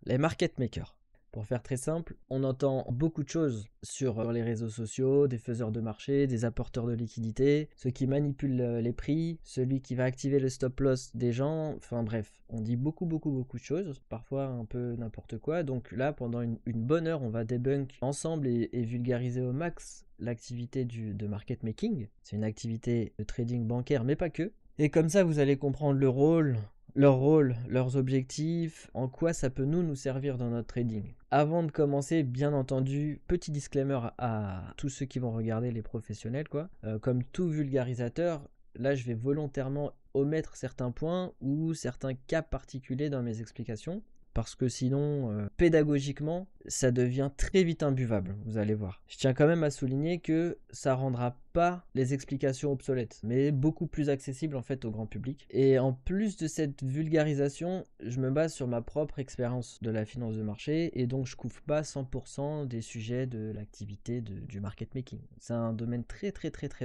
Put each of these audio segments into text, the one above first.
Les market makers. Pour faire très simple, on entend beaucoup de choses sur les réseaux sociaux, des faiseurs de marché, des apporteurs de liquidités, ceux qui manipulent les prix, celui qui va activer le stop loss des gens, enfin bref, on dit beaucoup de choses, parfois un peu n'importe quoi. Donc là, pendant une bonne heure, on va débunk ensemble et vulgariser au max l'activité de market making. C'est une activité de trading bancaire, mais pas que. Et comme ça, vous allez comprendre leur rôle, leurs objectifs, en quoi ça peut nous servir dans notre trading. Avant de commencer, bien entendu, petit disclaimer à tous ceux qui vont regarder, les professionnels, quoi. Comme tout vulgarisateur, là je vais volontairement omettre certains points ou certains cas particuliers dans mes explications. Parce que sinon, pédagogiquement, ça devient très vite imbuvable, vous allez voir. Je tiens quand même à souligner que ça rendra pas les explications obsolètes, mais beaucoup plus accessibles en fait au grand public. Et en plus de cette vulgarisation, je me base sur ma propre expérience de la finance de marché, et donc je couvre pas 100% des sujets de l'activité du market making. C'est un domaine très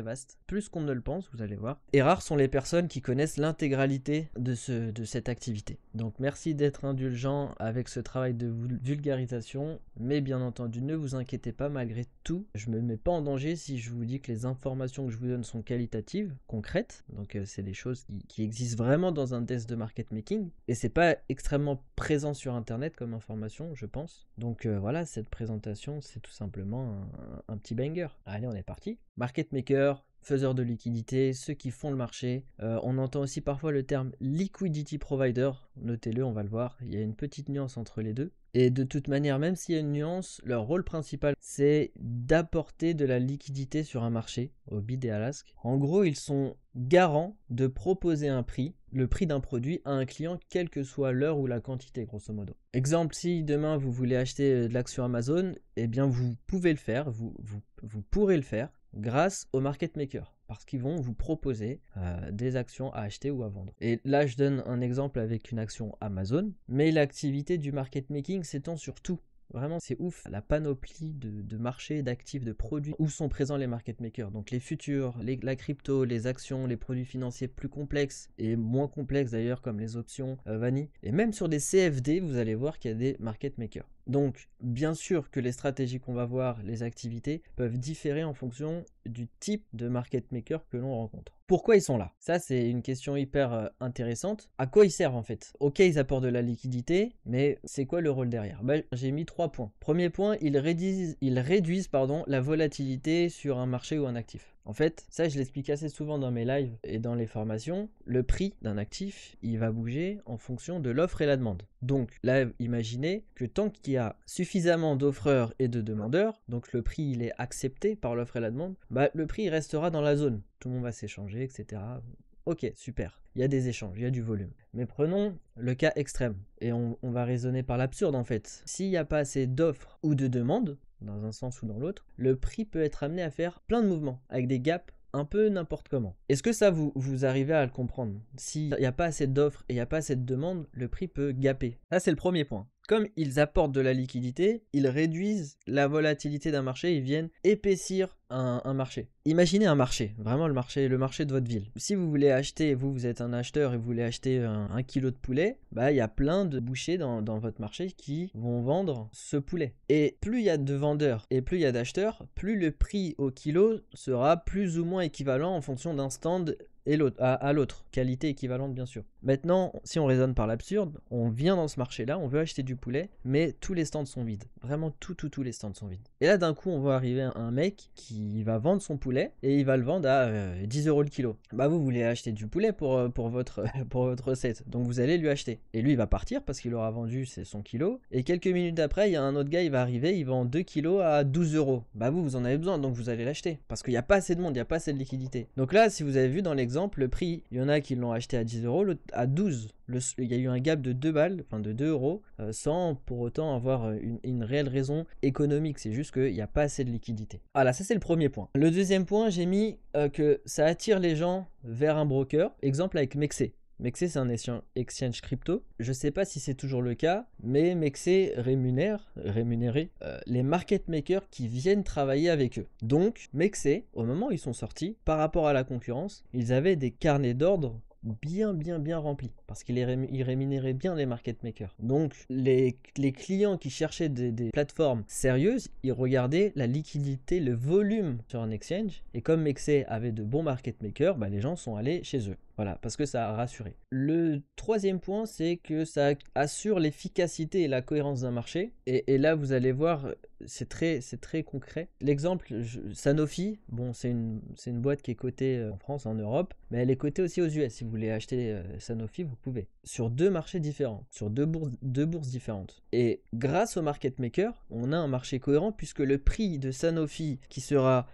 vaste, plus qu'on ne le pense, vous allez voir. Et rares sont les personnes qui connaissent l'intégralité de cette activité. Donc merci d'être indulgent avec ce travail de vulgarisation, mais bien entendu ne vous inquiétez pas, malgré tout, je me mets pas en danger si je vous dis que les informations que je vous donne sont qualitatives, concrètes, donc c'est des choses qui existent vraiment dans un desk de market making, et c'est pas extrêmement présent sur internet comme information, je pense. Donc voilà, cette présentation c'est tout simplement un petit banger. Allez, on est parti. Market maker, faiseurs de liquidité, ceux qui font le marché. On entend aussi parfois le terme liquidity provider, notez-le, on va le voir, il y a une petite nuance entre les deux. Et de toute manière, même s'il y a une nuance, leur rôle principal, c'est d'apporter de la liquidité sur un marché, au bid et à l'ask. En gros, ils sont garants de proposer un prix, le prix d'un produit, à un client, quelle que soit l'heure ou la quantité, grosso modo. Exemple, si demain vous voulez acheter de l'action Amazon, eh bien vous pouvez le faire, vous pourrez le faire grâce aux market makers, parce qu'ils vont vous proposer des actions à acheter ou à vendre. Et là, je donne un exemple avec une action Amazon, mais l'activité du market making s'étend sur tout. Vraiment, c'est ouf, la panoplie de marchés, d'actifs, de produits où sont présents les market makers. Donc les futurs, la crypto, les actions, les produits financiers plus complexes et moins complexes d'ailleurs, comme les options, vanille. Et même sur des CFD, vous allez voir qu'il y a des market makers. Donc, bien sûr que les stratégies qu'on va voir, les activités, peuvent différer en fonction du type de market maker que l'on rencontre. Pourquoi ils sont là? Ça, c'est une question hyper intéressante. À quoi ils servent en fait? Ok, ils apportent de la liquidité, mais c'est quoi le rôle derrière? J'ai mis 3 points. Premier point, ils réduisent la volatilité sur un marché ou un actif. En fait, ça je l'explique assez souvent dans mes lives et dans les formations, le prix d'un actif, il va bouger en fonction de l'offre et la demande. Donc là, imaginez que tant qu'il y a suffisamment d'offreurs et de demandeurs, donc le prix il est accepté par l'offre et la demande, le prix il restera dans la zone. Tout le monde va s'échanger, etc. Ok, super. Il y a des échanges, il y a du volume. Mais prenons le cas extrême, et on va raisonner par l'absurde en fait. S'il n'y a pas assez d'offres ou de demandes, dans un sens ou dans l'autre, le prix peut être amené à faire plein de mouvements, avec des gaps un peu n'importe comment. Est-ce que ça, vous arrivez à le comprendre? S'il n'y a pas assez d'offres et il n'y a pas assez de demandes, le prix peut gaper. Ça, c'est le premier point. Comme ils apportent de la liquidité, ils réduisent la volatilité d'un marché, ils viennent épaissir un marché. Imaginez un marché, vraiment le marché de votre ville. Si vous voulez acheter, vous êtes un acheteur et vous voulez acheter un kilo de poulet, il y a plein de bouchers dans votre marché qui vont vendre ce poulet. Et plus il y a de vendeurs et plus il y a d'acheteurs, plus le prix au kilo sera plus ou moins équivalent en fonction d'un stand et à l'autre, qualité équivalente bien sûr. Maintenant, si on raisonne par l'absurde, on vient dans ce marché-là, on veut acheter du poulet, mais tous les stands sont vides. Vraiment, tous les stands sont vides. Et là, d'un coup, on voit arriver un mec qui va vendre son poulet et il va le vendre à 10 € le kilo. Vous voulez acheter du poulet pour votre recette, donc vous allez lui acheter. Et lui, il va partir parce qu'il aura vendu son kilo. Et quelques minutes après, il y a un autre gars, il va arriver, il vend 2 kilos à 12 €. Vous en avez besoin, donc vous allez l'acheter. Parce qu'il n'y a pas assez de monde, il n'y a pas assez de liquidité. Donc là, si vous avez vu dans l'exemple, le prix, il y en a qui l'ont acheté à 10 €, l'autre à 12. Il y a eu un gap de 2 balles, enfin de 2 €, sans pour autant avoir une réelle raison économique. C'est juste qu'il n'y a pas assez de liquidité. Voilà, ça c'est le premier point. Le deuxième point, j'ai mis que ça attire les gens vers un broker. Exemple avec Mexer. Mexer, c'est un exchange crypto. Je sais pas si c'est toujours le cas, mais Mexer rémunérer les market makers qui viennent travailler avec eux. Donc, Mexer, au moment où ils sont sortis, par rapport à la concurrence, ils avaient des carnets d'ordre bien rempli, parce qu'il il rémunérait bien les market makers. Donc les clients qui cherchaient des plateformes sérieuses, ils regardaient la liquidité, le volume sur un exchange, et comme Mexer avait de bons market makers, bah, les gens sont allés chez eux. Voilà, parce que ça a rassuré. Le troisième point, c'est que ça assure l'efficacité et la cohérence d'un marché. Et là, vous allez voir, c'est très concret. L'exemple, Sanofi, bon, c'est une boîte qui est cotée en France, en Europe, mais elle est cotée aussi aux US. Si vous voulez acheter Sanofi, vous pouvez. Sur deux marchés différents, sur deux bourses différentes. Et grâce au market maker, on a un marché cohérent puisque le prix de Sanofi qui sera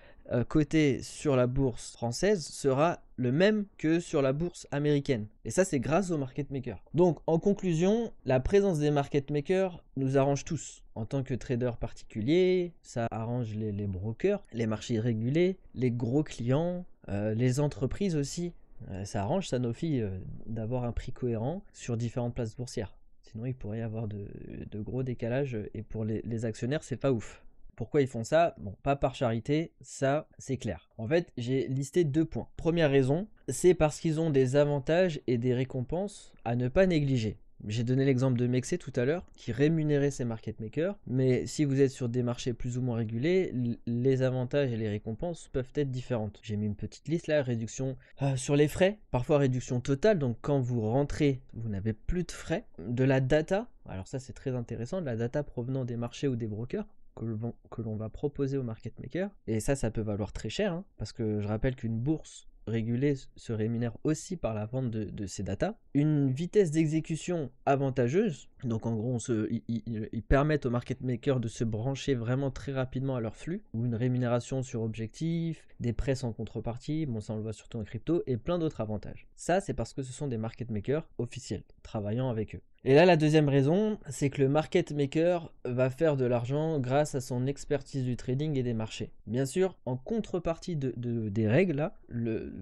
coté sur la bourse française sera le même que sur la bourse américaine. Et ça, c'est grâce aux market makers. Donc, en conclusion, la présence des market makers nous arrange tous. En tant que trader particulier, ça arrange les brokers, les marchés régulés, les gros clients, les entreprises aussi. Ça arrange Sanofi d'avoir un prix cohérent sur différentes places boursières. Sinon, il pourrait y avoir de gros décalages et pour les actionnaires, c'est pas ouf. Pourquoi ils font ça? Bon, pas par charité, ça c'est clair. En fait, j'ai listé 2 points. Première raison, c'est parce qu'ils ont des avantages et des récompenses à ne pas négliger. J'ai donné l'exemple de Mexer tout à l'heure, qui rémunérait ses market makers, mais si vous êtes sur des marchés plus ou moins régulés, les avantages et les récompenses peuvent être différentes. J'ai mis une petite liste là, réduction sur les frais, parfois réduction totale, donc quand vous rentrez, vous n'avez plus de frais. De la data, alors ça c'est très intéressant, de la data provenant des marchés ou des brokers, que l'on va proposer au market maker. Et ça peut valoir très cher, hein, parce que je rappelle qu'une bourse régulée se rémunère aussi par la vente de ces datas. Une vitesse d'exécution avantageuse, donc en gros ils permettent aux market makers de se brancher vraiment très rapidement à leur flux, ou une rémunération sur objectif, des prêts sans contrepartie, bon ça on le voit surtout en crypto, et plein d'autres avantages. Ça c'est parce que ce sont des market makers officiels, travaillant avec eux. Et là, la deuxième raison, c'est que le market maker va faire de l'argent grâce à son expertise du trading et des marchés. Bien sûr, en contrepartie des règles, là,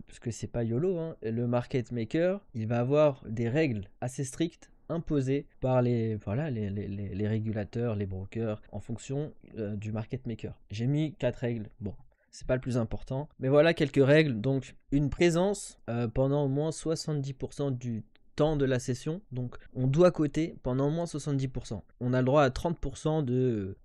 parce que c'est pas YOLO, hein, le market maker, il va avoir des règles assez strictes imposées par les régulateurs, les brokers, en fonction du market maker. J'ai mis 4 règles. Bon, c'est pas le plus important. Mais voilà quelques règles. Donc, une présence pendant au moins 70% du temps de la session, donc on doit coter pendant au moins 70%. On a le droit à 30% de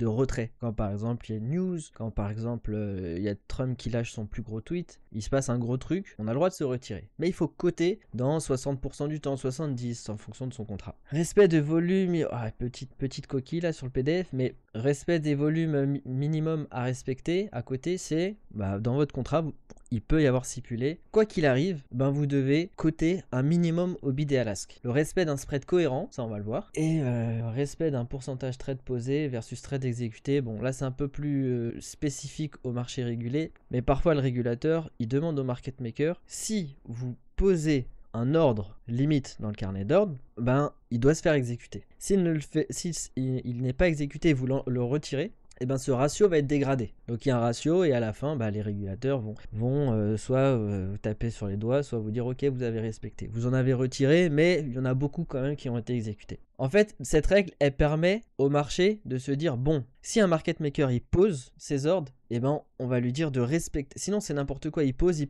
retrait. Quand par exemple il y a une news, quand par exemple il y a Trump qui lâche son plus gros tweet, il se passe un gros truc, on a le droit de se retirer. Mais il faut coter dans 60% du temps, 70% en fonction de son contrat. Respect de volume, petite coquille là sur le PDF, mais respect des volumes minimum à respecter, à côté, c'est dans votre contrat, il peut y avoir stipulé, quoi qu'il arrive, vous devez coter un minimum au bid et à l'ask. Le respect d'un spread cohérent, ça on va le voir, et respect d'un pourcentage trade posé versus trade exécuté. Bon, là c'est un peu plus spécifique au marché régulé, mais parfois le régulateur, il demande au market maker, si vous posez un ordre limite dans le carnet d'ordre, il doit se faire exécuter. S'il n'est pas exécuté et vous le retirez, ce ratio va être dégradé. Donc il y a un ratio et à la fin, les régulateurs vont soit vous taper sur les doigts, soit vous dire ok, vous avez respecté. Vous en avez retiré, mais il y en a beaucoup quand même qui ont été exécutés. En fait, cette règle, elle permet au marché de se dire bon, si un market maker il pose ses ordres, on va lui dire de respecter. Sinon c'est n'importe quoi, il pose,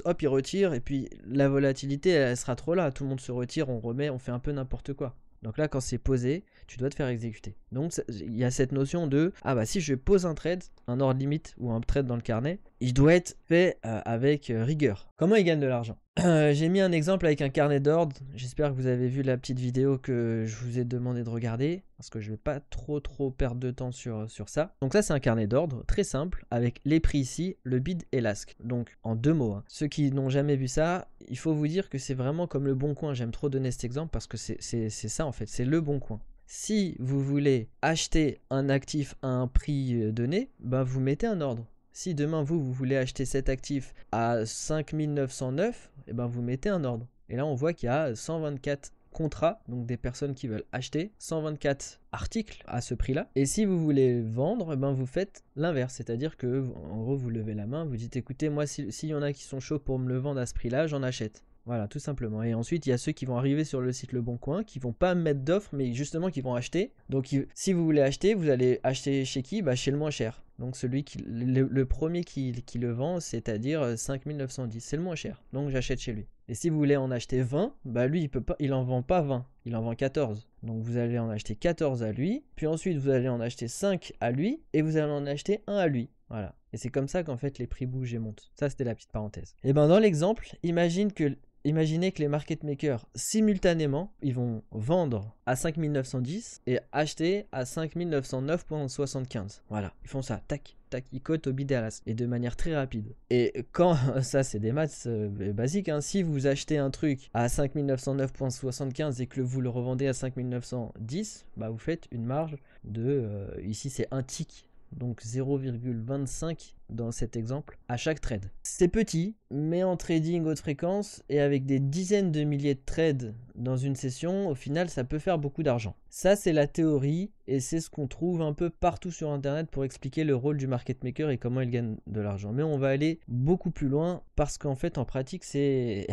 hop, il retire, et puis la volatilité elle sera trop là, tout le monde se retire, on remet, on fait un peu n'importe quoi. Donc là, quand c'est posé, tu dois te faire exécuter. Donc il y a cette notion de si je pose un trade, un ordre limite ou un trade dans le carnet, il doit être fait avec rigueur. Comment il gagne de l'argent? J'ai mis un exemple avec un carnet d'ordre. J'espère que vous avez vu la petite vidéo que je vous ai demandé de regarder, parce que je ne vais pas trop perdre de temps sur ça. Donc ça, c'est un carnet d'ordre très simple avec les prix ici, le bid et l'ask. Donc en 2 mots. Ceux qui n'ont jamais vu ça, il faut vous dire que c'est vraiment comme le Bon Coin. J'aime trop donner cet exemple parce que c'est ça en fait, c'est le Bon Coin. Si vous voulez acheter un actif à un prix donné, vous mettez un ordre. Si demain vous voulez acheter cet actif à 5909, vous mettez un ordre. Et là on voit qu'il y a 124 contrats, donc des personnes qui veulent acheter, 124 articles à ce prix-là. Et si vous voulez vendre, vous faites l'inverse, c'est-à-dire que en gros vous levez la main, vous dites écoutez, moi s'il y en a qui sont chauds pour me le vendre à ce prix-là, j'en achète. Voilà, tout simplement. Et ensuite, il y a ceux qui vont arriver sur le site Le Bon Coin, qui vont pas mettre d'offres, mais justement qui vont acheter. Donc, si vous voulez acheter, vous allez acheter chez qui? Chez le moins cher. Donc, le premier qui le vend, c'est-à-dire 5910. C'est le moins cher. Donc, j'achète chez lui. Et si vous voulez en acheter 20, bah lui, il en vend pas 20, il en vend 14. Donc vous allez en acheter 14 à lui, puis ensuite vous allez en acheter 5 à lui, et vous allez en acheter 1 à lui. Voilà. Et c'est comme ça qu'en fait les prix bougent et montent. Ça, c'était la petite parenthèse. Et ben dans l'exemple, imaginez que les market makers, simultanément, ils vont vendre à 5910 et acheter à 5909,75. Voilà, ils font ça, tac, tac, ils cotent au bid et à l'as, et de manière très rapide. Et quand, ça c'est des maths basiques, hein, si vous achetez un truc à 5909,75 et que vous le revendez à 5910, bah vous faites une marge de, ici c'est un tick, donc 0,25 dans cet exemple, à chaque trade. C'est petit, mais en trading haute fréquence et avec des dizaines de milliers de trades dans une session, au final, ça peut faire beaucoup d'argent. Ça, c'est la théorie et c'est ce qu'on trouve un peu partout sur Internet pour expliquer le rôle du market maker et comment il gagne de l'argent. Mais on va aller beaucoup plus loin parce qu'en fait, en pratique, c'est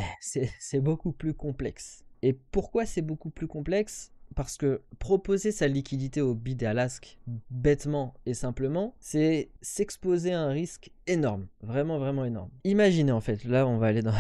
beaucoup plus complexe. Et pourquoi c'est beaucoup plus complexe ? Parce que proposer sa liquidité au bid et à l'ask, bêtement et simplement, c'est s'exposer à un risque énorme. Vraiment, vraiment énorme. Imaginez en fait, là on va aller dans...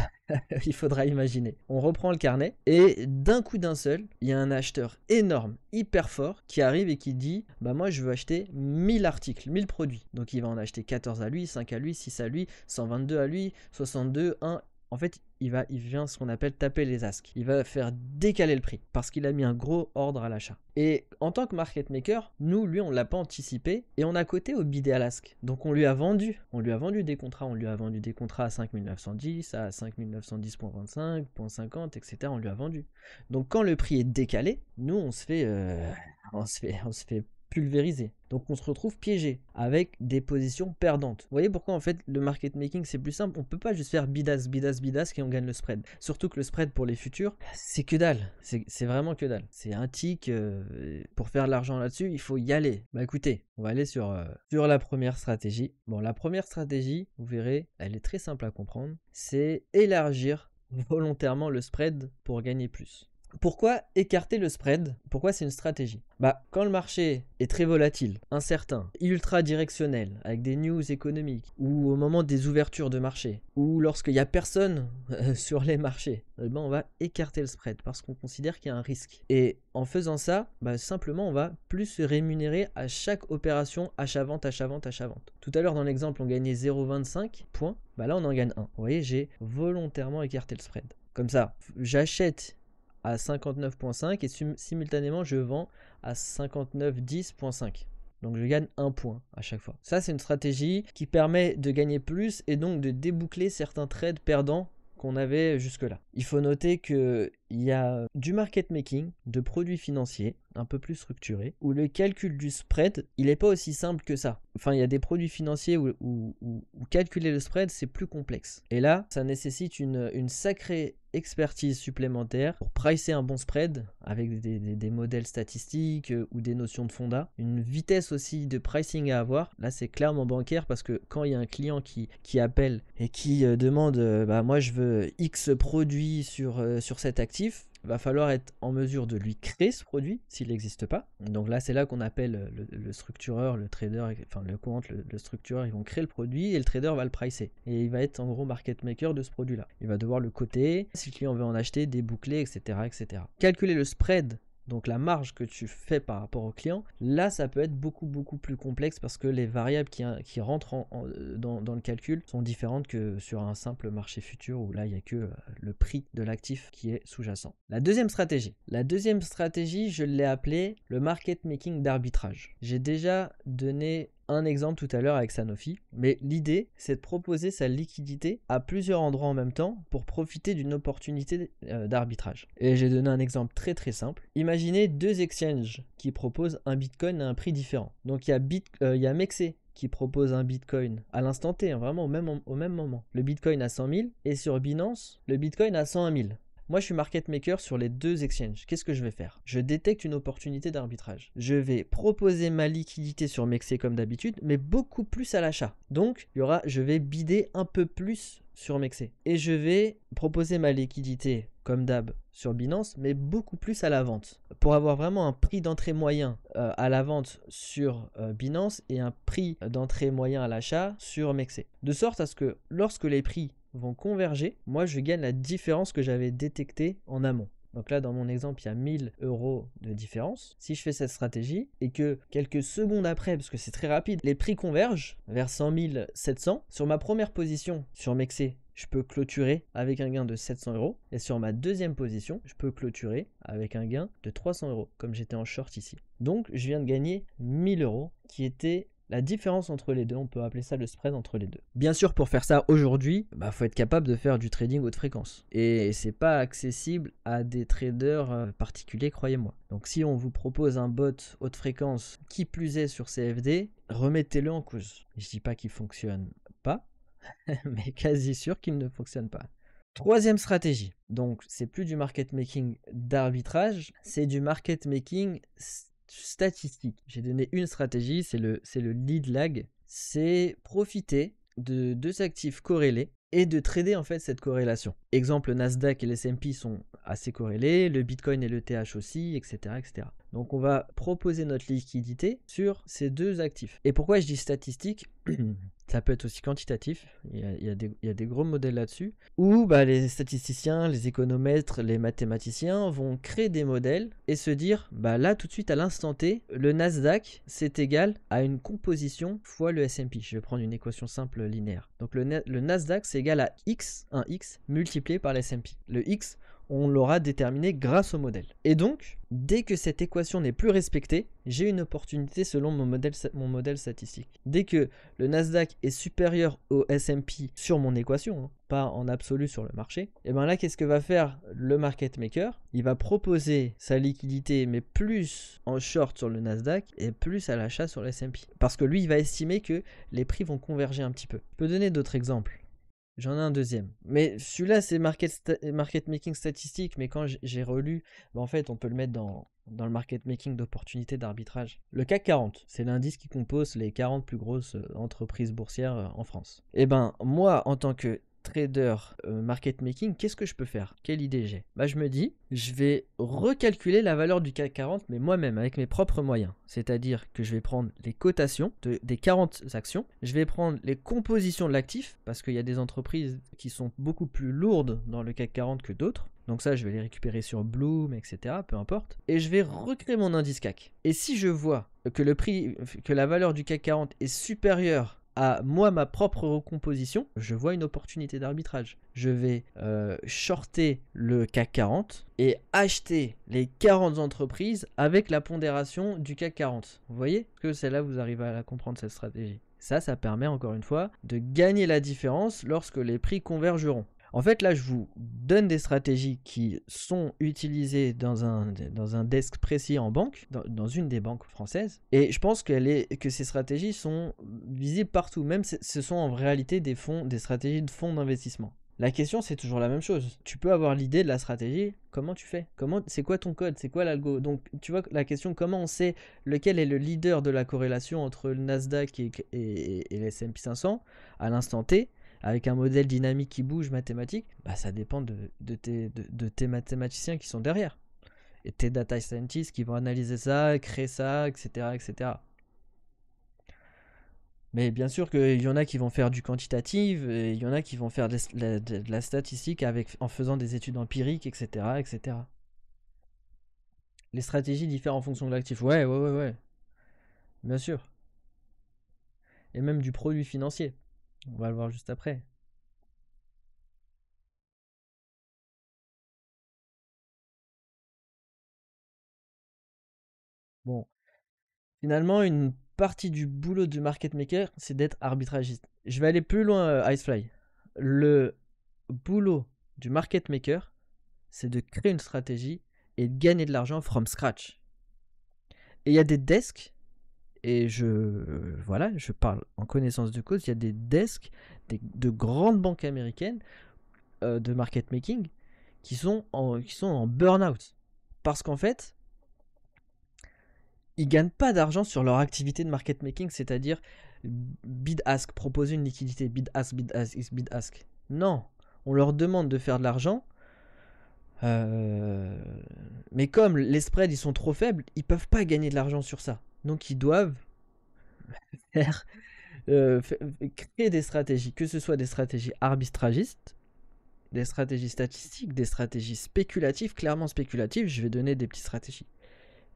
il faudra imaginer. On reprend le carnet et d'un coup d'un seul, il y a un acheteur énorme, hyper fort, qui arrive et qui dit « Bah moi je veux acheter 1000 articles, 1000 produits. » Donc il va en acheter 14 à lui, 5 à lui, 6 à lui, 122 à lui, 62, 1... En fait, il vient ce qu'on appelle taper les asks. Il va faire décaler le prix parce qu'il a mis un gros ordre à l'achat. Et en tant que market maker, nous, lui, on ne l'a pas anticipé et on a coté au bid et à l'ask. Donc on lui a vendu des contrats. On lui a vendu des contrats à 5910, à 5910.25, 0.50, etc. On lui a vendu. Donc quand le prix est décalé, nous, on se fait pulvérisé. Donc on se retrouve piégé avec des positions perdantes. Vous voyez pourquoi en fait le market making c'est plus simple. On peut pas juste faire bidas et on gagne le spread. Surtout que le spread pour les futurs, c'est que dalle. C'est vraiment que dalle. C'est un tick. Pour faire de l'argent là-dessus, il faut y aller. Bah écoutez, on va aller sur la première stratégie. Bon, la première stratégie, vous verrez, elle est très simple à comprendre. C'est élargir volontairement le spread pour gagner plus. Pourquoi écarter le spread? Pourquoi c'est une stratégie? Bah, quand le marché est très volatile, incertain, ultra directionnel, avec des news économiques, ou au moment des ouvertures de marché, ou lorsqu'il n'y a personne sur les marchés, ben on va écarter le spread parce qu'on considère qu'il y a un risque. Et en faisant ça, bah, simplement on va plus se rémunérer à chaque opération achat-vente, achat-vente, achat-vente. Tout à l'heure dans l'exemple on gagnait 0,25 points, bah là on en gagne 1. Vous voyez, j'ai volontairement écarté le spread. Comme ça, j'achète à 59.5 et simultanément je vends à 59.10.5. Donc je gagne 1 point à chaque fois. Ça c'est une stratégie qui permet de gagner plus et donc de déboucler certains trades perdants qu'on avait jusque-là. Il faut noter qu'il y a du market making, de produits financiers un peu plus structurés, où le calcul du spread, il n'est pas aussi simple que ça. Enfin, il y a des produits financiers où calculer le spread, c'est plus complexe. Et là, ça nécessite une sacrée expertise supplémentaire pour pricer un bon spread avec des modèles statistiques ou des notions de fonda. Une vitesse aussi de pricing à avoir. Là, c'est clairement bancaire parce que quand il y a un client qui appelle et qui demande bah, moi je veux X produits sur cet actif, va falloir être en mesure de lui créer ce produit s'il n'existe pas. Donc là, c'est là qu'on appelle le structureur, le trader, enfin le quant, le structureur, ils vont créer le produit et le trader va le pricer. Et il va être en gros market maker de ce produit-là. Il va devoir le coter, si le client veut en acheter, déboucler, etc., etc. Calculer le spread, donc la marge que tu fais par rapport au client, là ça peut être beaucoup plus complexe parce que les variables qui rentrent dans le calcul sont différentes que sur un simple marché futur où là il n'y a que le prix de l'actif qui est sous-jacent. La deuxième stratégie, je l'ai appelée le market making d'arbitrage. J'ai déjà donné un exemple tout à l'heure avec Sanofi, mais l'idée c'est de proposer sa liquidité à plusieurs endroits en même temps pour profiter d'une opportunité d'arbitrage. Et j'ai donné un exemple très simple. Imaginez deux exchanges qui proposent un bitcoin à un prix différent. Donc il y a Mexe qui propose un bitcoin à l'instant T, hein, vraiment au même moment. Le bitcoin à 100 000 et sur Binance, le bitcoin à 101 000. Moi, je suis market maker sur les deux exchanges. Qu'est-ce que je vais faire? Je détecte une opportunité d'arbitrage. Je vais proposer ma liquidité sur Mexe comme d'habitude, mais beaucoup plus à l'achat. Donc, je vais bider un peu plus sur Mexe. Et je vais proposer ma liquidité comme d'hab sur Binance, mais beaucoup plus à la vente. Pour avoir vraiment un prix d'entrée moyen à la vente sur Binance et un prix d'entrée moyen à l'achat sur Mexe. De sorte à ce que lorsque les prix vont converger, moi je gagne la différence que j'avais détectée en amont. Donc là, dans mon exemple, il y a 1000 euros de différence. Si je fais cette stratégie et que quelques secondes après, parce que c'est très rapide, les prix convergent vers 100 700, sur ma première position sur Mexé, je peux clôturer avec un gain de 700 euros. Et sur ma deuxième position, je peux clôturer avec un gain de 300 euros, comme j'étais en short ici. Donc, je viens de gagner 1000 euros, qui était la différence entre les deux. On peut appeler ça le spread entre les deux. Bien sûr, pour faire ça aujourd'hui, faut être capable de faire du trading haute fréquence. Et c'est pas accessible à des traders particuliers, croyez-moi. Donc si on vous propose un bot haute fréquence, qui plus est sur CFD, remettez-le en cause. Je dis pas qu'il fonctionne pas, mais quasi sûr qu'il ne fonctionne pas. Troisième stratégie, donc c'est plus du market making d'arbitrage, c'est du market making statistique. J'ai donné une stratégie, c'est le lead lag, c'est profiter de deux actifs corrélés et de trader en fait cette corrélation. Exemple, le Nasdaq et le S&P sont assez corrélés, le Bitcoin et le TH aussi, etc., etc. Donc on va proposer notre liquidité sur ces deux actifs. Et pourquoi je dis statistique? Ça peut être aussi quantitatif, il y a des gros modèles là-dessus, où les statisticiens, les économètres, les mathématiciens vont créer des modèles et se dire, là tout de suite à l'instant T, le Nasdaq c'est égal à une composition fois le S&P. Je vais prendre une équation simple linéaire. Donc le Nasdaq c'est égal à X, un X, multiplié par le S&P. Le X, on l'aura déterminé grâce au modèle. Et donc, dès que cette équation n'est plus respectée, j'ai une opportunité selon mon modèle statistique. Dès que le Nasdaq est supérieur au S&P sur mon équation, pas en absolu sur le marché, et là, qu'est-ce que va faire le market maker? Il va proposer sa liquidité, mais plus en short sur le Nasdaq et plus à l'achat sur le S&P. Parce que lui, il va estimer que les prix vont converger un petit peu. Je peux donner d'autres exemples. J'en ai un deuxième. Mais celui-là, c'est market making statistique. Mais quand j'ai relu, en fait, on peut le mettre dans le market making d'opportunités d'arbitrage. Le CAC 40, c'est l'indice qui compose les 40 plus grosses entreprises boursières en France. Et moi, en tant que trader market making, qu'est-ce que je peux faire? Quelle idée j'ai? Je me dis, je vais recalculer la valeur du CAC 40, mais moi-même, avec mes propres moyens. C'est-à-dire que je vais prendre les cotations des 40 actions, je vais prendre les compositions de l'actif, parce qu'il y a des entreprises qui sont beaucoup plus lourdes dans le CAC 40 que d'autres. Donc ça, je vais les récupérer sur Bloom, etc., peu importe. Et je vais recréer mon indice CAC. Et si je vois que la valeur du CAC 40 est supérieure à moi, ma propre recomposition, je vois une opportunité d'arbitrage. Je vais shorter le CAC 40 et acheter les 40 entreprises avec la pondération du CAC 40. Vous voyez que c'est là que vous arrivez à la comprendre, cette stratégie. Ça permet encore une fois de gagner la différence lorsque les prix convergeront. En fait, là, je vous donne des stratégies qui sont utilisées dans un desk précis en banque, dans une des banques françaises. Et je pense que ces stratégies sont visibles partout. Même ce sont en réalité des stratégies de fonds d'investissement. La question, c'est toujours la même chose. Tu peux avoir l'idée de la stratégie, comment tu fais? C'est quoi ton code? C'est quoi l'algo? Donc, tu vois, la question, comment on sait lequel est le leader de la corrélation entre le Nasdaq et le S&P 500 à l'instant T, avec un modèle dynamique qui bouge mathématique, ça dépend de tes mathématiciens qui sont derrière. Et tes data scientists qui vont analyser ça, créer ça, etc., etc. Mais bien sûr qu'il y en a qui vont faire du quantitatif, et il y en a qui vont faire de la statistique en faisant des études empiriques, etc., etc. Les stratégies diffèrent en fonction de l'actif. Ouais. Bien sûr. Et même du produit financier. On va le voir juste après. Bon, finalement, une partie du boulot du market maker, c'est d'être arbitragiste. Je vais aller plus loin, Icefly. Le boulot du market maker, c'est de créer une stratégie et de gagner de l'argent from scratch. Et il y a des desks, et je parle en connaissance de cause, il y a des desks de grandes banques américaines de market making qui sont en burn-out. Parce qu'en fait, ils gagnent pas d'argent sur leur activité de market making, c'est-à-dire bid-ask, proposer une liquidité, bid-ask, bid-ask, bid-ask. Non, on leur demande de faire de l'argent, mais comme les spreads ils sont trop faibles, ils peuvent pas gagner de l'argent sur ça. Donc ils doivent faire créer des stratégies, que ce soit des stratégies arbitragistes, des stratégies statistiques, des stratégies spéculatives, clairement spéculatives. Je vais donner des petites stratégies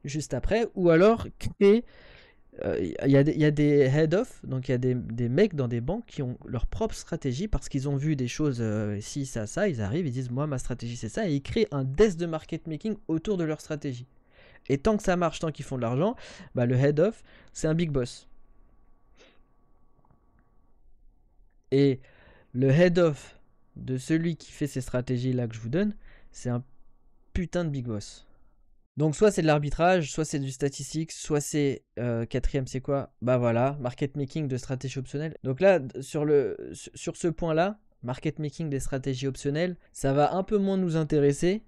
juste après. Ou alors créer... Il y a des head-off, donc il y a des mecs dans des banques qui ont leur propre stratégie parce qu'ils ont vu des choses, ci, ça, ils arrivent, ils disent moi ma stratégie c'est ça, et ils créent un desk de market making autour de leur stratégie. Et tant que ça marche, tant qu'ils font de l'argent, bah, le head-off c'est un big boss. Et le head-off de celui qui fait ces stratégies là que je vous donne, c'est un putain de big boss. Donc soit c'est de l'arbitrage, soit c'est du statistique, soit c'est quatrième c'est quoi? Bah voilà, market making de stratégie optionnelle. Donc là sur ce point là, market making des stratégies optionnelles, ça va un peu moins nous intéresser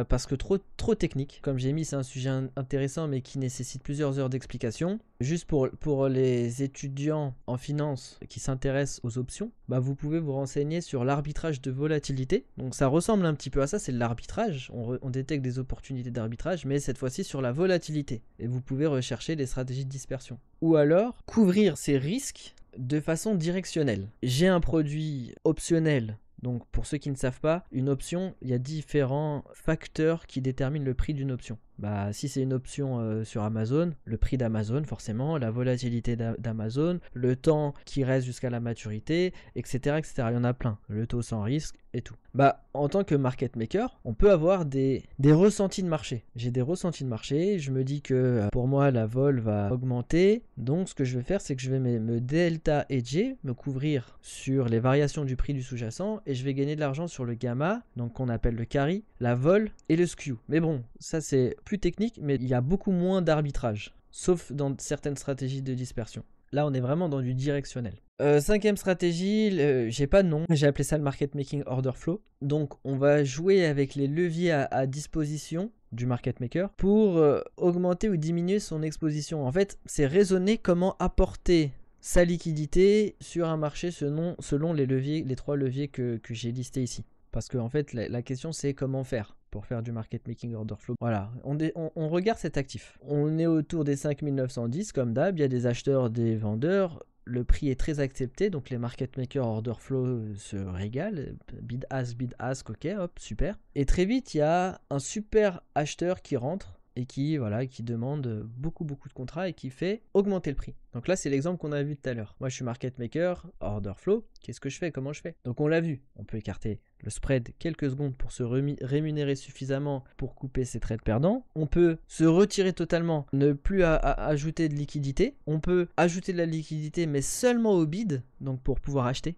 parce que trop technique. Comme j'ai mis, c'est un sujet intéressant mais qui nécessite plusieurs heures d'explication. Juste pour les étudiants en finance qui s'intéressent aux options, bah vous pouvez vous renseigner sur l'arbitrage de volatilité. Donc ça ressemble un petit peu à ça, c'est de l'arbitrage. On détecte des opportunités d'arbitrage, mais cette fois-ci sur la volatilité. Et vous pouvez rechercher des stratégies de dispersion. Ou alors couvrir ces risques de façon directionnelle. J'ai un produit optionnel. Donc pour ceux qui ne savent pas, une option, il y a différents facteurs qui déterminent le prix d'une option. Bah, si c'est une option sur Amazon, le prix d'Amazon forcément, la volatilité d'Amazon, le temps qui reste jusqu'à la maturité, etc., etc. Il y en a plein, le taux sans risque et tout. Bah, en tant que market maker, on peut avoir des ressentis de marché. J'ai des ressentis de marché, je me dis que pour moi la vol va augmenter, donc ce que je vais faire c'est que je vais me delta hedger, me couvrir sur les variations du prix du sous-jacent et je vais gagner de l'argent sur le gamma, donc qu'on appelle le carry, la vol et le skew. Mais bon, ça c'est plus technique, mais il y a beaucoup moins d'arbitrage, sauf dans certaines stratégies de dispersion. Là, on est vraiment dans du directionnel. Cinquième stratégie, j'ai pas de nom, j'ai appelé ça le market making order flow. Donc, on va jouer avec les leviers à disposition du market maker pour augmenter ou diminuer son exposition. En fait, c'est raisonner comment apporter sa liquidité sur un marché selon les trois leviers que j'ai listés ici. Parce que en fait, la question c'est comment faire pour faire du market making order flow. Voilà, on regarde cet actif. On est autour des 5910 comme d'hab, il y a des acheteurs, des vendeurs. Le prix est très accepté, donc les market makers order flow se régalent. Bid ask, ok, hop, super. Et très vite, il y a un super acheteur qui rentre et qui demande beaucoup de contrats et qui fait augmenter le prix. Donc là, c'est l'exemple qu'on a vu tout à l'heure. Moi, je suis market maker, order flow. Qu'est-ce que je fais? Comment je fais? Donc on l'a vu. On peut écarter le spread quelques secondes pour se rémunérer suffisamment pour couper ses trades perdants. On peut se retirer totalement, ne plus ajouter de liquidité. On peut ajouter de la liquidité, mais seulement au bid, donc pour pouvoir acheter.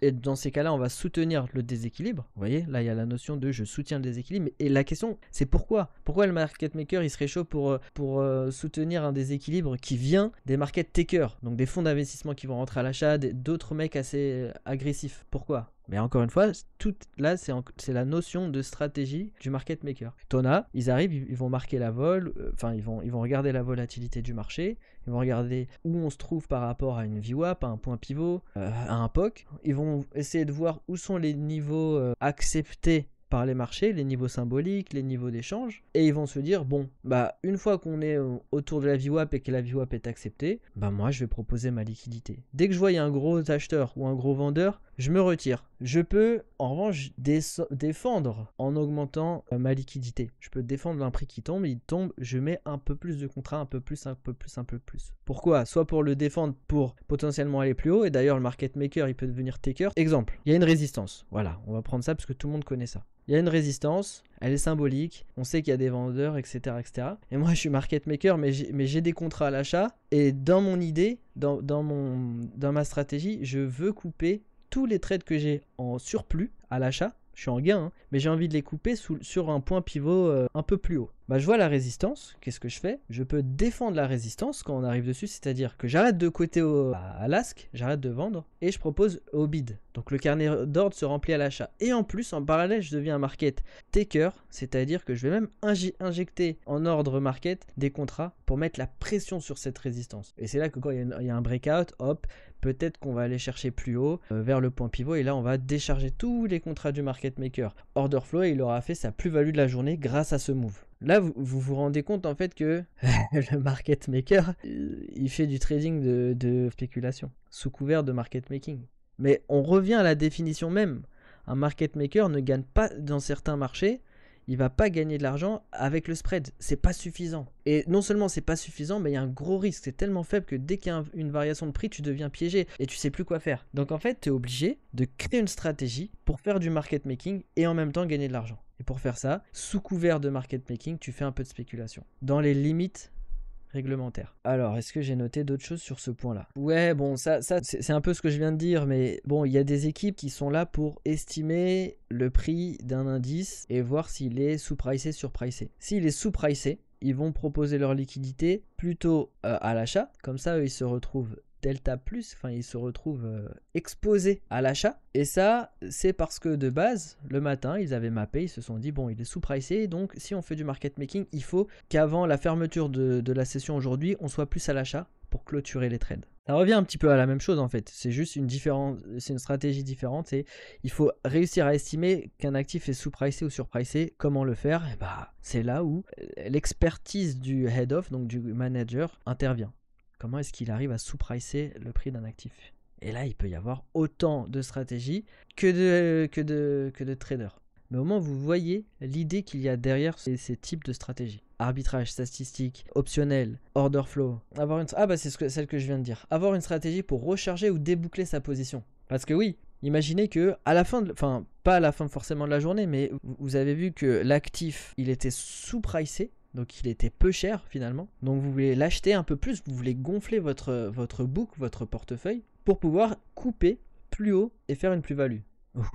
Et dans ces cas-là, on va soutenir le déséquilibre. Vous voyez, là, il y a la notion de je soutiens le déséquilibre. Et la question, c'est pourquoi? Pourquoi le market maker, il serait chaud pour soutenir un déséquilibre qui vient des market takers, donc des fonds d'investissement qui vont rentrer à l'achat, d'autres mecs assez agressifs. Pourquoi? Mais encore une fois, là, c'est la notion de stratégie du market maker. Tona, ils arrivent, ils vont marquer la vol, ils vont regarder la volatilité du marché, ils vont regarder où on se trouve par rapport à une VWAP, à un point pivot, à un POC. Ils vont essayer de voir où sont les niveaux acceptés par les marchés, les niveaux symboliques, les niveaux d'échange, et ils vont se dire bon, bah une fois qu'on est autour de la VWAP et que la VWAP est acceptée, bah moi je vais proposer ma liquidité. Dès que je vois il y a un gros acheteur ou un gros vendeur, je me retire. Je peux en revanche défendre en augmentant ma liquidité. Je peux défendre un prix qui tombe, il tombe, je mets un peu plus de contrats, un peu plus. Pourquoi? Soit pour le défendre pour potentiellement aller plus haut, et d'ailleurs le market maker il peut devenir taker. Exemple, il y a une résistance. Voilà, on va prendre ça parce que tout le monde connaît ça. Il y a une résistance, elle est symbolique, on sait qu'il y a des vendeurs, etc. Et moi je suis market maker, mais j'ai des contrats à l'achat, et dans mon idée, dans ma stratégie, je veux couper tous les trades que j'ai en surplus à l'achat. Je suis en gain, mais j'ai envie de les couper sur un point pivot un peu plus haut. Bah, je vois la résistance, qu'est-ce que je fais? Je peux défendre la résistance quand on arrive dessus, c'est-à-dire que j'arrête de coter à l'ask, j'arrête de vendre, et je propose au bid. Donc le carnet d'ordre se remplit à l'achat. Et en plus, en parallèle, je deviens un market taker, c'est-à-dire que je vais même injecter en ordre market des contrats pour mettre la pression sur cette résistance. Et c'est là que quand il y a un breakout, hop, peut-être qu'on va aller chercher plus haut vers le point pivot, et là on va décharger tous les contrats du market maker order flow, et il aura fait sa plus-value de la journée grâce à ce move. Là, vous vous rendez compte en fait que le market maker, il fait du trading de spéculation, sous couvert de market making. Mais on revient à la définition même. Un market maker ne gagne pas dans certains marchés, il va pas gagner de l'argent avec le spread. C'est pas suffisant. Et non seulement c'est pas suffisant, mais il y a un gros risque. C'est tellement faible que dès qu'il y a une variation de prix, tu deviens piégé et tu sais plus quoi faire. Donc en fait, tu es obligé de créer une stratégie pour faire du market making et en même temps gagner de l'argent. Et pour faire ça, sous couvert de market making, tu fais un peu de spéculation. Dans les limites réglementaire. Alors, est-ce que j'ai noté d'autres choses sur ce point-là? Ouais, bon, ça c'est un peu ce que je viens de dire, mais bon, il y a des équipes qui sont là pour estimer le prix d'un indice et voir s'il est sous-pricé, sur-pricé. S'il est sous-pricé, ils vont proposer leur liquidité plutôt à l'achat, comme ça, eux, ils se retrouvent delta plus, enfin ils se retrouvent exposés à l'achat. Et ça, c'est parce que de base, le matin, ils avaient mappé, ils se sont dit, bon, il est sous-pricé, donc si on fait du market making, il faut qu'avant la fermeture de la session aujourd'hui, on soit plus à l'achat pour clôturer les trades. Ça revient un petit peu à la même chose en fait, c'est juste c'est une stratégie différente, et il faut réussir à estimer qu'un actif est sous-pricé ou sur-pricé. Comment le faire? Et bah, c'est là où l'expertise du head-off, donc du manager, intervient. Comment est-ce qu'il arrive à sous-pricer le prix d'un actif? Et là, il peut y avoir autant de stratégies que de traders. Mais au moins, vous voyez l'idée qu'il y a derrière ces types de stratégies. Arbitrage, statistique, optionnel, order flow. C'est celle que je viens de dire. Avoir une stratégie pour recharger ou déboucler sa position. Parce que oui, imaginez que à la fin, enfin pas à la fin forcément de la journée, mais vous avez vu que l'actif, il était sous-pricé. Donc il était peu cher finalement. Donc vous voulez l'acheter un peu plus, vous voulez gonfler votre book, votre portefeuille, pour pouvoir couper plus haut et faire une plus-value.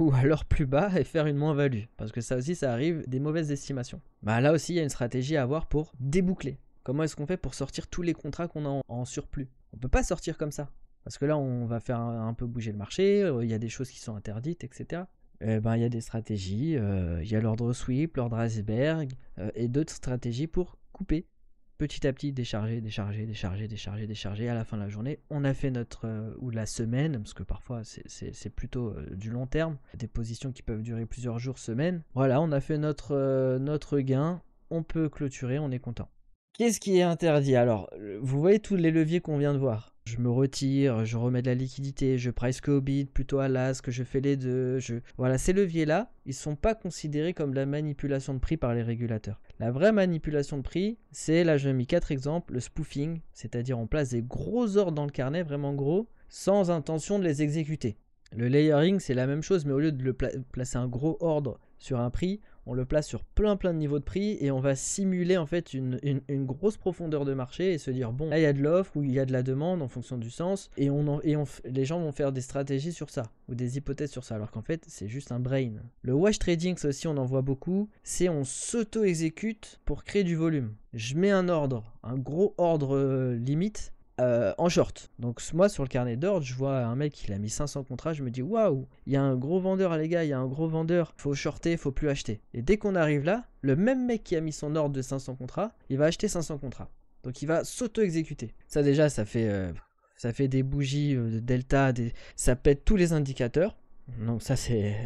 Ou alors plus bas et faire une moins-value. Parce que ça aussi, ça arrive des mauvaises estimations. Bah là aussi, il y a une stratégie à avoir pour déboucler. Comment est-ce qu'on fait pour sortir tous les contrats qu'on a en surplus? On ne peut pas sortir comme ça. Parce que là, on va faire un peu bouger le marché, il y a des choses qui sont interdites, etc. Il y a des stratégies, il y a l'ordre sweep, l'ordre iceberg et d'autres stratégies pour couper petit à petit, décharger. À la fin de la journée, on a fait ou la semaine, parce que parfois c'est plutôt du long terme, des positions qui peuvent durer plusieurs jours, semaines. Voilà, on a fait notre gain, on peut clôturer, on est content. Qu'est-ce qui est interdit? Alors, vous voyez tous les leviers qu'on vient de voir. Je me retire, je remets de la liquidité, je price que au bid, plutôt à l'ask, je fais les deux. Voilà, ces leviers-là, ils ne sont pas considérés comme la manipulation de prix par les régulateurs. La vraie manipulation de prix, c'est, là j'ai mis 4 exemples, le spoofing, c'est-à-dire on place des gros ordres dans le carnet, vraiment gros, sans intention de les exécuter. Le layering, c'est la même chose, mais au lieu de placer un gros ordre sur un prix, on le place sur plein de niveaux de prix et on va simuler en fait une grosse profondeur de marché et se dire bon, là il y a de l'offre ou il y a de la demande en fonction du sens, et les gens vont faire des stratégies sur ça ou des hypothèses sur ça, alors qu'en fait c'est juste un brain. Le wash trading, ça aussi on en voit beaucoup, c'est on s'auto-exécute pour créer du volume. Je mets un ordre, un gros ordre limite, en short. Donc moi sur le carnet d'ordre, je vois un mec qui a mis 500 contrats, je me dis waouh, il y a un gros vendeur, les gars, il y a un gros vendeur, faut shorter, faut plus acheter. Et dès qu'on arrive là, le même mec qui a mis son ordre de 500 contrats, il va acheter 500 contrats. Donc il va s'auto-exécuter. Ça déjà, ça fait des bougies de delta, ça pète tous les indicateurs. Donc ça c'est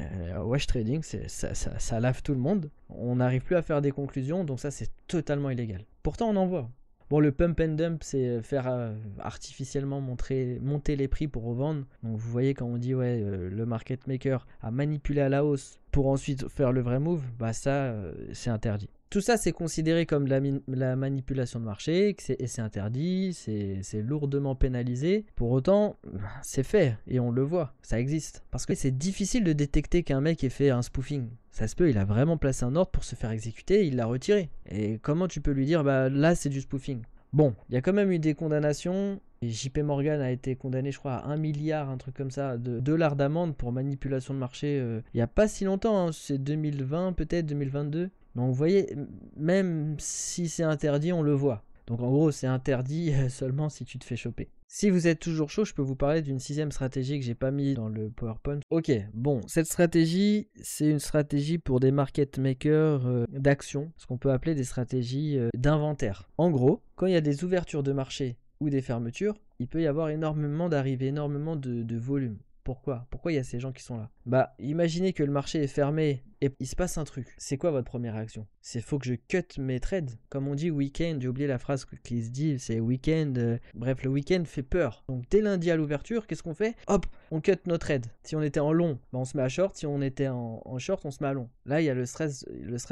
wash trading, ça lave tout le monde. On n'arrive plus à faire des conclusions, donc ça c'est totalement illégal. Pourtant on en voit. Bon, le pump and dump, c'est faire artificiellement monter les prix pour revendre. Donc vous voyez quand on dit ouais, le market maker a manipulé à la hausse pour ensuite faire le vrai move, bah ça c'est interdit. Tout ça c'est considéré comme la manipulation de marché et c'est interdit, c'est lourdement pénalisé. Pour autant, c'est fait et on le voit, ça existe. Parce que c'est difficile de détecter qu'un mec ait fait un spoofing. Ça se peut, il a vraiment placé un ordre pour se faire exécuter, il l'a retiré. Et comment tu peux lui dire, bah là c'est du spoofing? Bon, il y a quand même eu des condamnations. Et JP Morgan a été condamné, je crois, à 1 milliard, un truc comme ça, de dollars d'amende pour manipulation de marché. Il n'y a pas si longtemps, hein, c'est 2020 peut-être, 2022. Donc vous voyez, même si c'est interdit, on le voit. Donc en gros, c'est interdit seulement si tu te fais choper. Si vous êtes toujours chaud, je peux vous parler d'une 6e stratégie que j'ai pas mis dans le PowerPoint. Ok, bon, cette stratégie, c'est une stratégie pour des market makers d'action, ce qu'on peut appeler des stratégies d'inventaire. En gros, quand il y a des ouvertures de marché ou des fermetures, il peut y avoir énormément d'arrivées, énormément de volume. Pourquoi il y a ces gens qui sont là? Bah, imaginez que le marché est fermé et il se passe un truc. C'est quoi votre première réaction? C'est faut que je cut mes trades. Comme on dit week-end, j'ai oublié la phrase qui se dit, c'est week-end. Bref, le week-end fait peur. Donc dès lundi à l'ouverture, qu'est-ce qu'on fait? Hop, on cut nos trades. Si on était en long, bah, on se met à short. Si on était en short, on se met à long. Là, il y a le stress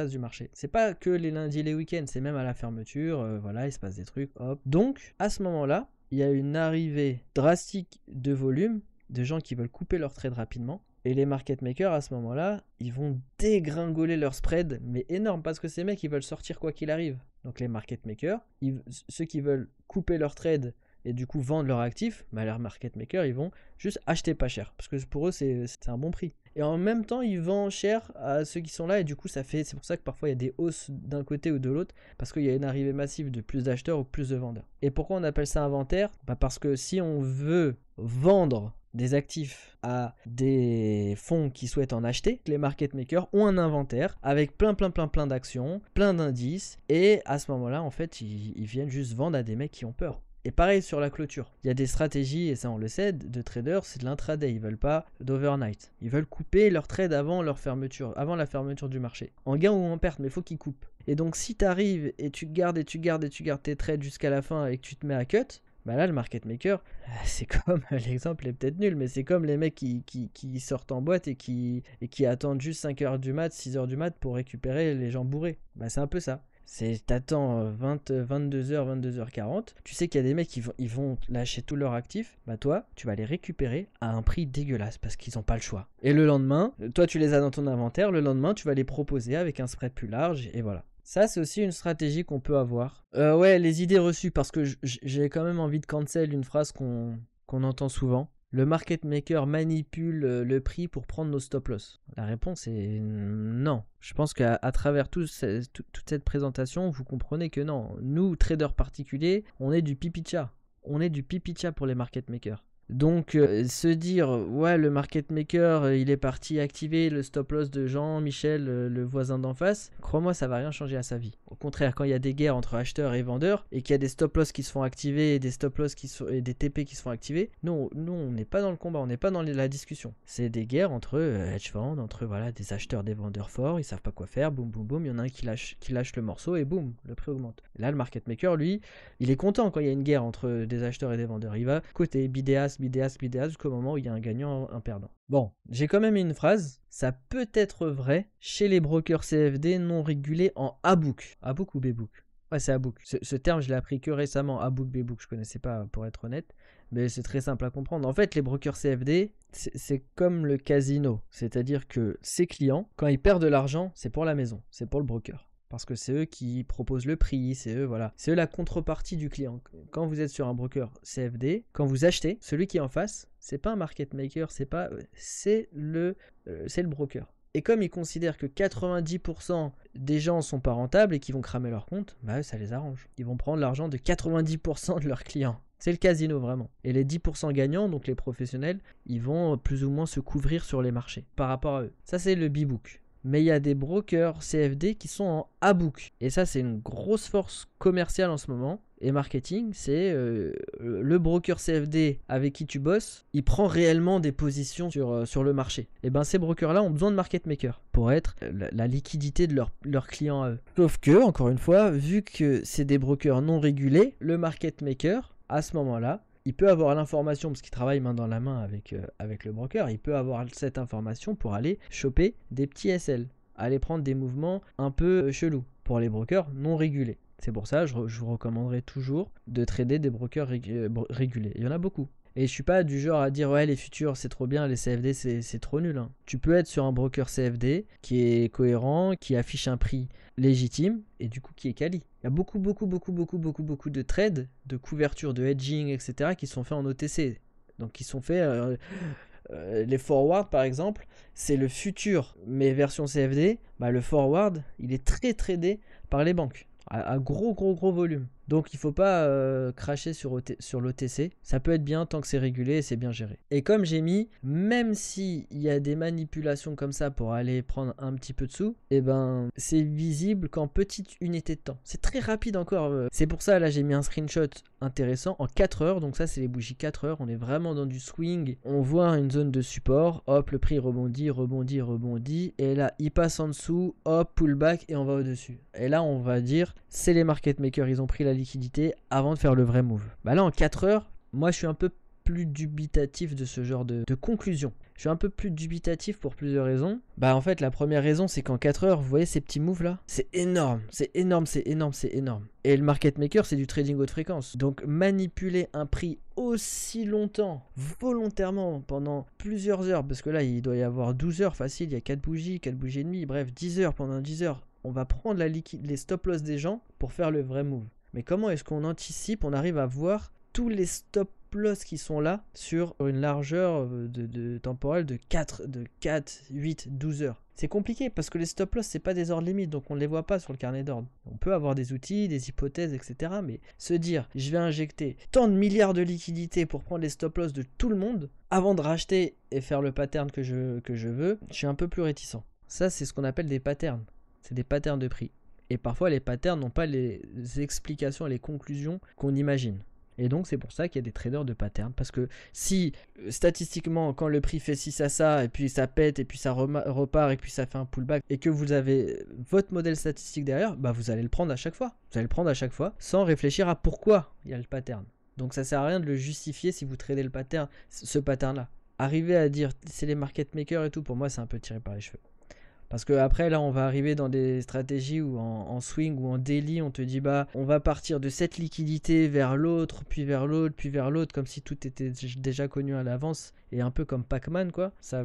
du marché. C'est pas que les lundis et les week-ends, c'est même à la fermeture. Voilà, il se passe des trucs. Hop. Donc, à ce moment-là, il y a une arrivée drastique de volume, de gens qui veulent couper leur trade rapidement. Et les market makers, à ce moment-là, ils vont dégringoler leur spread, mais énorme, parce que ces mecs, ils veulent sortir quoi qu'il arrive. Donc les market makers, ceux qui veulent couper leur trade et du coup vendre leurs actifs, bah, leurs market makers, ils vont juste acheter pas cher, parce que pour eux, c'est un bon prix. Et en même temps, ils vendent cher à ceux qui sont là, et du coup, c'est pour ça que parfois il y a des hausses d'un côté ou de l'autre, parce qu'il y a une arrivée massive de plus d'acheteurs ou plus de vendeurs. Et pourquoi on appelle ça inventaire? Bah parce que si on veut vendre des actifs à des fonds qui souhaitent en acheter, les market makers ont un inventaire avec plein d'actions, plein d'indices, et à ce moment-là, en fait, ils viennent juste vendre à des mecs qui ont peur. Et pareil sur la clôture. Il y a des stratégies, et ça on le sait, de traders, c'est de l'intraday. Ils veulent pas d'overnight. Ils veulent couper leur trade avant la fermeture du marché. En gain ou en perte, mais il faut qu'ils coupent. Et donc si tu arrives et tu gardes tes trades jusqu'à la fin et que tu te mets à cut, bah là le market maker, c'est comme, l'exemple est peut-être nul, mais c'est comme les mecs qui sortent en boîte et qui attendent juste 5h du mat, 6h du mat pour récupérer les gens bourrés. Bah c'est un peu ça. T'attends 22h, 22h40, tu sais qu'il y a des mecs qui vont lâcher tous leurs actifs, bah toi, tu vas les récupérer à un prix dégueulasse parce qu'ils n'ont pas le choix. Et le lendemain, toi tu les as dans ton inventaire, le lendemain tu vas les proposer avec un spread plus large et voilà. Ça, c'est aussi une stratégie qu'on peut avoir. Ouais, les idées reçues, parce que j'ai quand même envie de cancel une phrase qu'on entend souvent. Le market maker manipule le prix pour prendre nos stop loss. La réponse est non. Je pense qu'à travers toute cette présentation, vous comprenez que non. Nous, traders particuliers, on est du pipi-cha. On est du pipi-cha pour les market makers. Donc se dire ouais le market maker il est parti activer le stop loss de Jean-Michel le voisin d'en face, crois-moi ça va rien changer à sa vie. Au contraire, quand il y a des guerres entre acheteurs et vendeurs et qu'il y a des stop loss qui se font activer et des stop loss et des TP qui se font activer, nous on n'est pas dans le combat, on n'est pas dans la discussion. C'est des guerres entre hedge funds, entre voilà des acheteurs, des vendeurs forts, ils savent pas quoi faire, boum boum boum, il y en a un qui lâche le morceau et boum, le prix augmente. Et là le market maker lui, il est content quand il y a une guerre entre des acheteurs et des vendeurs, il va côté bidéas jusqu'au moment où il y a un gagnant, un perdant. Bon, j'ai quand même une phrase, ça peut être vrai chez les brokers CFD non régulés en A-book. A-book ou B-book? Ouais, c'est A-book. Ce terme, je l'ai appris que récemment, A-book, B-book, je connaissais pas pour être honnête, mais c'est très simple à comprendre. En fait, les brokers CFD, c'est comme le casino, c'est-à-dire que ces clients, quand ils perdent de l'argent, c'est pour la maison, c'est pour le broker. Parce que c'est eux qui proposent le prix, c'est eux la contrepartie du client. Quand vous êtes sur un broker CFD, quand vous achetez, celui qui est en face, c'est pas un market maker, c'est le broker. Et comme ils considèrent que 90% des gens sont pas rentables et qu'ils vont cramer leur compte, bah ça les arrange. Ils vont prendre l'argent de 90% de leurs clients. C'est le casino vraiment. Et les 10% gagnants, donc les professionnels, ils vont plus ou moins se couvrir sur les marchés par rapport à eux. Ça c'est le B-book. Mais il y a des brokers CFD qui sont en A-book. Et ça, c'est une grosse force commerciale en ce moment. Et marketing, c'est le broker CFD avec qui tu bosses, il prend réellement des positions sur le marché. Et ben ces brokers-là ont besoin de market makers pour être la liquidité de leurs clients à eux. Sauf que, encore une fois, vu que c'est des brokers non régulés, le market maker, à ce moment-là, il peut avoir l'information, parce qu'il travaille main dans la main avec le broker, il peut avoir cette information pour aller choper des petits SL, aller prendre des mouvements un peu chelous pour les brokers non régulés. C'est pour ça je vous recommanderais toujours de trader des brokers régulés. Il y en a beaucoup. Et je suis pas du genre à dire ouais les futurs c'est trop bien, les CFD c'est trop nul. Hein. Tu peux être sur un broker CFD qui est cohérent, qui affiche un prix légitime et du coup qui est quali. Il y a beaucoup de trades, de couverture, de hedging, etc. qui sont faits en OTC. Donc qui sont faits... les forwards par exemple, c'est le futur, mais version CFD, bah, le forward il est très tradé par les banques. À gros volume. Donc il faut pas cracher sur l'OTC. Ça peut être bien tant que c'est régulé et c'est bien géré. Et comme j'ai mis, même s'il y a des manipulations comme ça pour aller prendre un petit peu de sous, et ben c'est visible qu'en petite unité de temps. C'est très rapide encore. C'est pour ça là j'ai mis un screenshot intéressant en 4 heures. Donc ça c'est les bougies 4 heures. On est vraiment dans du swing. On voit une zone de support. Hop, le prix rebondit, rebondit, rebondit. Et là il passe en dessous. Hop, pullback et on va au-dessus. Et là on va dire c'est les market makers. Ils ont pris la liquidité avant de faire le vrai move. Bah là en 4 heures, moi je suis un peu plus dubitatif de ce genre de conclusion. Je suis un peu plus dubitatif pour plusieurs raisons. Bah en fait la première raison c'est qu'en 4 heures, vous voyez ces petits moves là, c'est énorme, c'est énorme, c'est énorme, c'est énorme. Et le market maker c'est du trading haute fréquence. Donc manipuler un prix aussi longtemps, volontairement pendant plusieurs heures, parce que là il doit y avoir 12 heures facile, il y a 4 bougies et demie, bref 10 heures pendant 10 heures. On va prendre les stop loss des gens pour faire le vrai move. Mais comment est-ce qu'on anticipe, on arrive à voir tous les stop loss qui sont là sur une largeur temporelle de 4, 8, 12 heures. C'est compliqué parce que les stop loss, c'est pas des ordres limites, donc on ne les voit pas sur le carnet d'ordre. On peut avoir des outils, des hypothèses, etc. Mais se dire, je vais injecter tant de milliards de liquidités pour prendre les stop loss de tout le monde, avant de racheter et faire le pattern que je veux, je suis un peu plus réticent. Ça, c'est ce qu'on appelle des patterns. C'est des patterns de prix. Et parfois, les patterns n'ont pas les explications et les conclusions qu'on imagine. Et donc, c'est pour ça qu'il y a des traders de patterns. Parce que si, statistiquement, quand le prix fait ci, ça, et puis ça pète, et puis ça repart, et puis ça fait un pullback, et que vous avez votre modèle statistique derrière, bah vous allez le prendre à chaque fois. Vous allez le prendre à chaque fois, sans réfléchir à pourquoi il y a le pattern. Donc, ça sert à rien de le justifier si vous tradez le pattern, ce pattern-là. Arriver à dire, c'est les market makers et tout, pour moi, c'est un peu tiré par les cheveux. Parce que après là on va arriver dans des stratégies où en swing ou en daily on te dit bah on va partir de cette liquidité vers l'autre, puis vers l'autre, puis vers l'autre, comme si tout était déjà connu à l'avance et un peu comme Pac-Man quoi. Ça,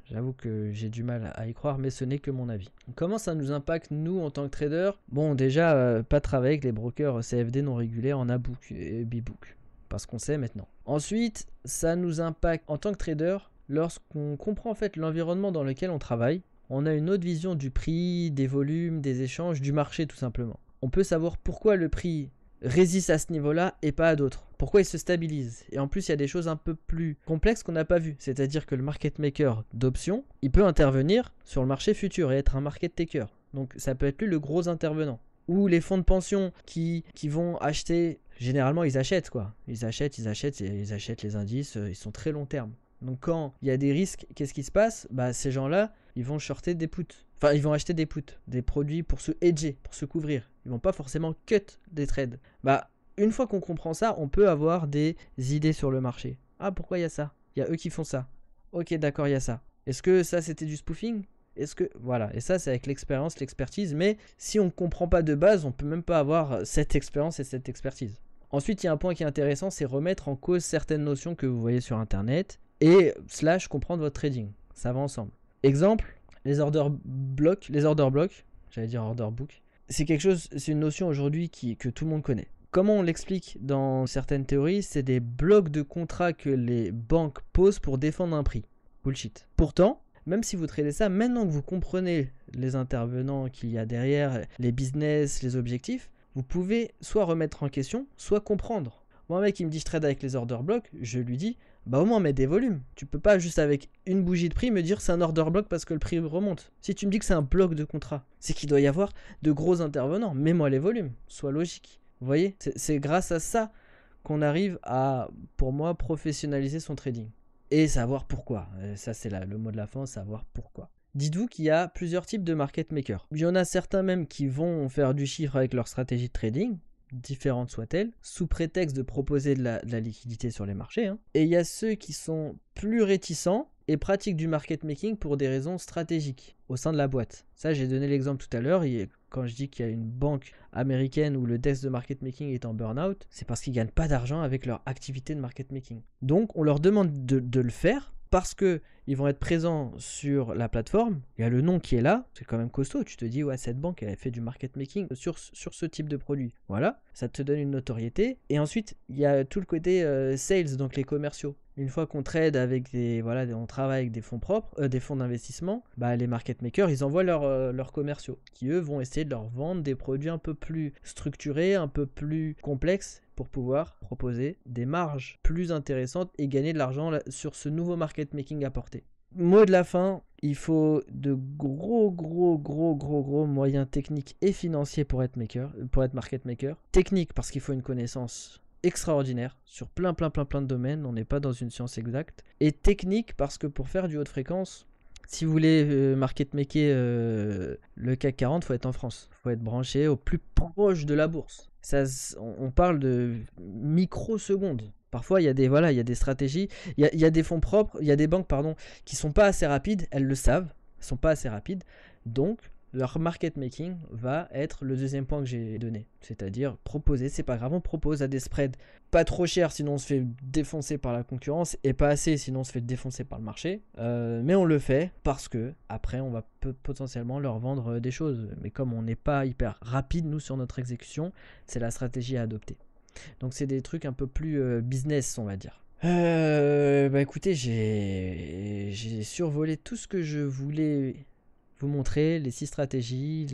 j'avoue que j'ai du mal à y croire, mais ce n'est que mon avis. Comment ça nous impacte nous en tant que traders? Bon déjà pas travailler avec les brokers CFD non régulés en A-Book et B-Book, parce qu'on sait maintenant. Ensuite ça nous impacte en tant que trader lorsqu'on comprend en fait l'environnement dans lequel on travaille. On a une autre vision du prix, des volumes, des échanges, du marché tout simplement. On peut savoir pourquoi le prix résiste à ce niveau-là et pas à d'autres. Pourquoi il se stabilise. Et en plus, il y a des choses un peu plus complexes qu'on n'a pas vues. C'est-à-dire que le market maker d'options, il peut intervenir sur le marché futur et être un market taker. Donc ça peut être lui le gros intervenant. Ou les fonds de pension qui vont acheter, généralement ils achètent quoi. Ils achètent les indices, ils sont très long terme. Donc quand il y a des risques, qu'est-ce qui se passe? Bah ces gens-là, ils vont shorter des puts. Enfin, ils vont acheter des puts, des produits pour se hedger, pour se couvrir. Ils vont pas forcément cut des trades. Bah une fois qu'on comprend ça, on peut avoir des idées sur le marché. Ah, pourquoi il y a ça? Il y a eux qui font ça. Ok, d'accord, il y a ça. Est-ce que ça c'était du spoofing? Est-ce que voilà, et ça c'est avec l'expérience, l'expertise, mais si on ne comprend pas de base, on peut même pas avoir cette expérience et cette expertise. Ensuite, il y a un point qui est intéressant, c'est remettre en cause certaines notions que vous voyez sur internet et / comprendre votre trading. Ça va ensemble. Exemple, les order blocks, j'allais dire order book. C'est quelque chose, c'est une notion aujourd'hui que tout le monde connaît. Comment on l'explique dans certaines théories, c'est des blocs de contrats que les banques posent pour défendre un prix. Bullshit. Pourtant, même si vous tradez ça, maintenant que vous comprenez les intervenants qu'il y a derrière, les business, les objectifs, vous pouvez soit remettre en question, soit comprendre. Moi, un mec qui me dit je trade avec les order blocks, je lui dis bah au moins mets des volumes. Tu peux pas juste avec une bougie de prix me dire c'est un order block parce que le prix remonte. Si tu me dis que c'est un bloc de contrat, c'est qu'il doit y avoir de gros intervenants. Mets-moi les volumes, sois logique. Vous voyez, c'est grâce à ça qu'on arrive à, pour moi, professionnaliser son trading. Et savoir pourquoi. Ça c'est le mot de la fin, savoir pourquoi. Dites-vous qu'il y a plusieurs types de market makers. Il y en a certains même qui vont faire du chiffre avec leur stratégie de trading, différentes soient-elles, sous prétexte de proposer de la liquidité sur les marchés. Et il y a ceux qui sont plus réticents et pratiquent du market making pour des raisons stratégiques au sein de la boîte. Ça, j'ai donné l'exemple tout à l'heure. Quand je dis qu'il y a une banque américaine où le desk de market making est en burn-out, c'est parce qu'ils ne gagnent pas d'argent avec leur activité de market making. Donc, on leur demande de le faire parce que ils vont être présents sur la plateforme, il y a le nom qui est là, c'est quand même costaud, tu te dis ouais cette banque elle a fait du market making sur ce type de produit, voilà, ça te donne une notoriété, et ensuite il y a tout le côté sales, donc les commerciaux. Une fois qu'on trade avec on travaille avec des fonds propres, des fonds d'investissement, bah, les market makers, ils envoient leurs commerciaux, qui eux vont essayer de leur vendre des produits un peu plus structurés, un peu plus complexes, pour pouvoir proposer des marges plus intéressantes et gagner de l'argent sur ce nouveau market making apporté. Mot de la fin, il faut de gros moyens techniques et financiers pour être market maker. Technique parce qu'il faut une connaissance extraordinaire sur plein de domaines, on n'est pas dans une science exacte. Et technique parce que pour faire du haute fréquence, si vous voulez market maker le CAC 40, il faut être en France. Il faut être branché au plus proche de la bourse. Ça, on parle de microsecondes. Parfois, il y a des stratégies, il y a des fonds propres, il y a des banques qui sont pas assez rapides, elles le savent, elles sont pas assez rapides. Donc, leur market making va être le deuxième point que j'ai donné. C'est-à-dire proposer, c'est pas grave, on propose à des spreads pas trop chers, sinon on se fait défoncer par la concurrence, et pas assez, sinon on se fait défoncer par le marché. Mais on le fait parce que après on va potentiellement leur vendre des choses. Mais comme on n'est pas hyper rapide nous sur notre exécution, c'est la stratégie à adopter. Donc c'est des trucs un peu plus business, on va dire. Bah écoutez, j'ai survolé tout ce que je voulais vous montrer, les 6 stratégies,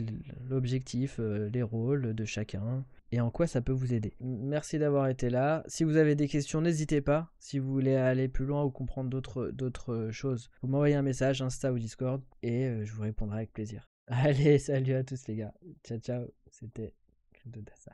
l'objectif, les rôles de chacun et en quoi ça peut vous aider. Merci d'avoir été là. Si vous avez des questions, n'hésitez pas. Si vous voulez aller plus loin ou comprendre d'autres choses, vous m'envoyez un message, Insta ou Discord, et je vous répondrai avec plaisir. Allez, salut à tous les gars. Ciao, ciao. C'était Crypto Dassa.